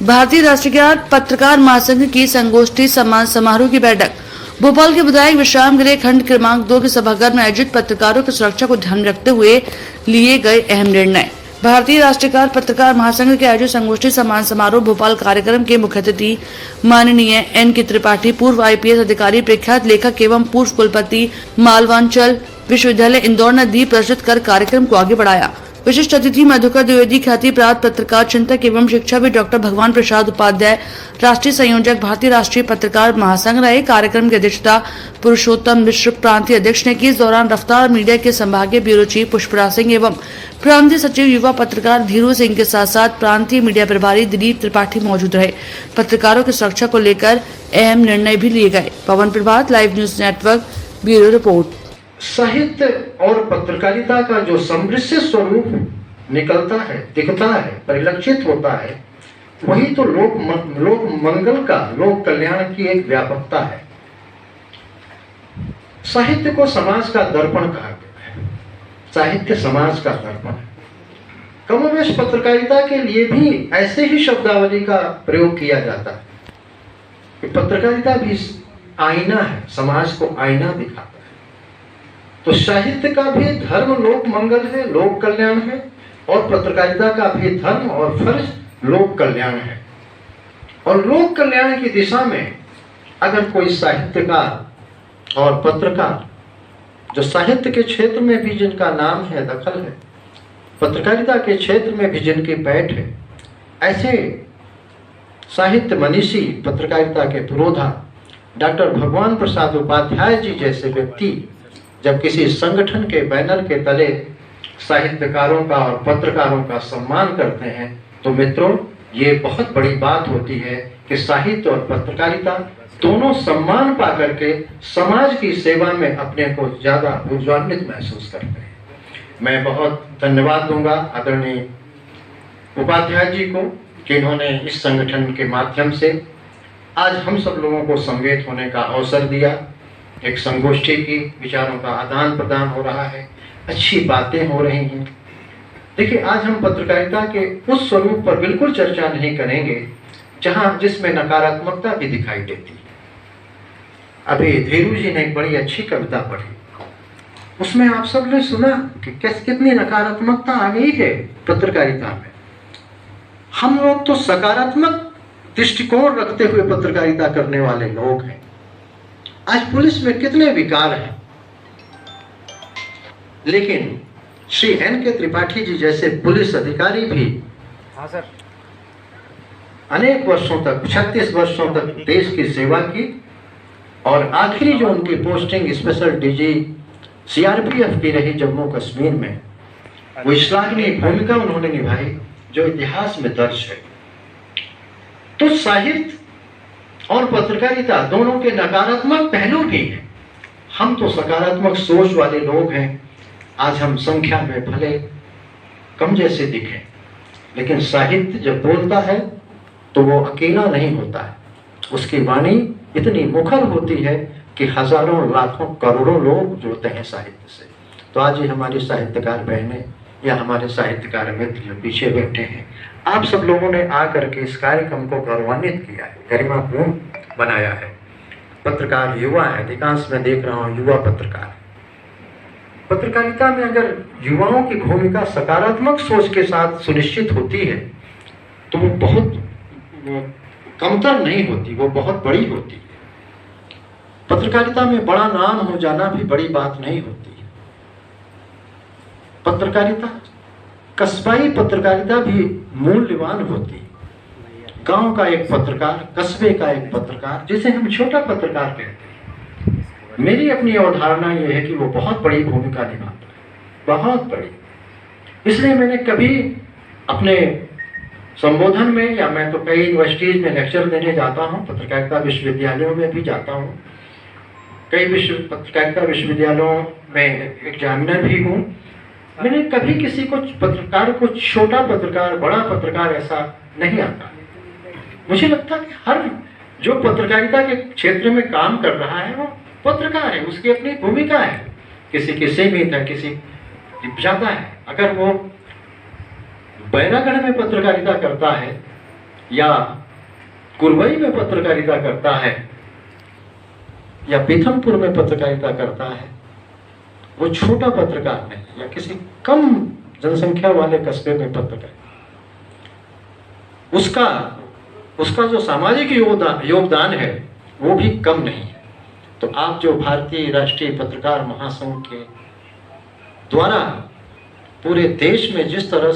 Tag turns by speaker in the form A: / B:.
A: भारतीय राष्ट्रीय पत्रकार महासंघ की संगोष्ठी सम्मान समारोह की बैठक भोपाल के विधायक विश्राम गृह खंड क्रमांक 2 के सभागार में आयोजित पत्रकारों की सुरक्षा को ध्यान में रखते हुए लिए गए अहम निर्णय। भारतीय राष्ट्रीय पत्रकार महासंघ के आयोजित संगोष्ठी सम्मान समारोह भोपाल कार्यक्रम के मुख्य अतिथि माननीय N.K. त्रिपाठी, पूर्व IPS अधिकारी, प्रख्यात लेखक एवं पूर्व कुलपति मालवांचल विश्वविद्यालय इंदौर ने दीप प्रज्वलित कर कार्यक्रम को आगे बढ़ाया। विशिष्ट अतिथि मधुकर द्विवेदी, ख्याति प्राप्त पत्रकार, चिंतक एवं शिक्षाविद डॉक्टर भगवान प्रसाद उपाध्याय, राष्ट्रीय संयोजक भारतीय राष्ट्रीय पत्रकार महासंघ रहे। कार्यक्रम की अध्यक्षता पुरुषोत्तम मिश्र प्रांतीय अध्यक्ष ने की। इस दौरान रफ्तार मीडिया के संभागीय ब्यूरो चीफ पुष्पराज सिंह एवं प्रांतीय सचिव युवा पत्रकार धीरू सिंह के साथ साथ प्रांतीय मीडिया प्रभारी दिलीप त्रिपाठी मौजूद रहे। पत्रकारों की सुरक्षा को लेकर अहम निर्णय भी लिए गए। Pawan Prabhat, live news network, bureau report.
B: साहित्य और पत्रकारिता का जो समृद्ध स्वरूप निकलता है, दिखता है, परिलक्षित होता है, वही तो लोक मंगल का, लोक कल्याण की एक व्यापकता है। साहित्य को समाज का दर्पण कहा गया है। साहित्य समाज का दर्पण है। कमोवेश पत्रकारिता के लिए भी ऐसे ही शब्दावली का प्रयोग किया जाता है कि पत्रकारिता भी आईना है, समाज को आईना दिखाता है। तो साहित्य का भी धर्म लोक मंगल है, लोक कल्याण है, और पत्रकारिता का भी धर्म और फर्ज लोक कल्याण है। और लोक कल्याण की दिशा में अगर कोई साहित्यकार और पत्रकार, जो साहित्य के क्षेत्र में भी जिनका नाम है, दखल है, पत्रकारिता के क्षेत्र में भी जिनकी पैठ है, ऐसे साहित्य मनीषी, पत्रकारिता के पुरोधा डॉक्टर भगवान प्रसाद उपाध्याय जी जैसे व्यक्ति जब किसी संगठन के बैनर के तले साहित्यकारों का और पत्रकारों का सम्मान करते हैं, तो मित्रों, ये बहुत बड़ी बात होती है कि साहित्य और पत्रकारिता दोनों सम्मान पाकर के समाज की सेवा में अपने को ज्यादा ऊर्जान्वित महसूस करते हैं। मैं बहुत धन्यवाद दूंगा आदरणीय उपाध्याय जी को कि इन्होंने इस संगठन के माध्यम से आज हम सब लोगों को समवेत होने का अवसर दिया। एक संगोष्ठी की विचारों का आदान प्रदान हो रहा है, अच्छी बातें हो रही हैं। देखिए, आज हम पत्रकारिता के उस स्वरूप पर बिल्कुल चर्चा नहीं करेंगे जिसमें नकारात्मकता भी दिखाई देती है। अभी धीरू जी ने एक बड़ी अच्छी कविता पढ़ी, उसमें आप सब ने सुना कि कितनी नकारात्मकता आ गई है पत्रकारिता में। हम लोग तो सकारात्मक दृष्टिकोण रखते हुए पत्रकारिता करने वाले लोग हैं। आज पुलिस में कितने विकार हैं, लेकिन श्री N.K. त्रिपाठी जी जैसे पुलिस अधिकारी भी अनेक वर्षों तक, 36 वर्षों तक देश की सेवा की, और आखिरी जो उनकी पोस्टिंग स्पेशल DG CRPF की रही जम्मू कश्मीर में, वो श्लाघनीय भूमिका उन्होंने निभाई जो इतिहास में दर्ज है। तो साहित्य और पत्रकारिता दोनों के नकारात्मक पहलू भी हैं। हम तो सकारात्मक सोच वाले लोग हैं। आज हम संख्या में भले कम जैसे दिखें, लेकिन साहित्य जब बोलता है तो वो अकेला नहीं होता है। उसकी वाणी इतनी मुखर होती है कि हजारों, लाखों, करोड़ों लोग जुड़ते हैं साहित्य से। तो आज ये हमारी साहित्यकार बहनें या हमारे साहित्यकार मित्र जो पीछे बैठे हैं, आप सब लोगों ने आकर के इस कार्यक्रम को गौरवान्वित किया है, गरिमापूर्ण बनाया है। पत्रकार युवा है, अधिकांश मैं देख रहा हूँ युवा पत्रकार। पत्रकारिता में अगर युवाओं की भूमिका सकारात्मक सोच के साथ सुनिश्चित होती है तो वो बहुत कमतर नहीं होती, वो बहुत बड़ी होती है। पत्रकारिता में बड़ा नाम हो जाना भी बड़ी बात नहीं होती है। पत्रकारिता, कस्बाई पत्रकारिता भी मूल्यवान होती है। गांव का एक पत्रकार, कस्बे का एक पत्रकार, जिसे हम छोटा पत्रकार कहते हैं, मेरी अपनी अवधारणा यह है कि वो बहुत बड़ी भूमिका निभाता है, बहुत बड़ी। इसलिए मैंने कभी अपने संबोधन में, या मैं तो कई यूनिवर्सिटीज में लेक्चर देने जाता हूँ, पत्रकारिता विश्वविद्यालयों में भी जाता हूँ, कई पत्रकारिता विश्वविद्यालयों में एग्जामिनर भी हूँ। मैंने कभी किसी को, पत्रकार को, छोटा पत्रकार, बड़ा पत्रकार ऐसा नहीं आता। मुझे लगता है कि हर जो पत्रकारिता के क्षेत्र में काम कर रहा है वो पत्रकार है, उसकी अपनी भूमिका है। किसी की सीमित है, किसी ज्यादा है। अगर वो बैरागढ़ में पत्रकारिता करता है या कुरबई में पत्रकारिता करता है या पीथमपुर में पत्रकारिता करता है, वो छोटा पत्रकार नहीं, या किसी कम जनसंख्या वाले कस्बे में पत्रकार, उसका जो सामाजिक योगदान है वो भी कम नहीं है। तो आप जो भारतीय राष्ट्रीय पत्रकार महासंघ के द्वारा पूरे देश में जिस तरह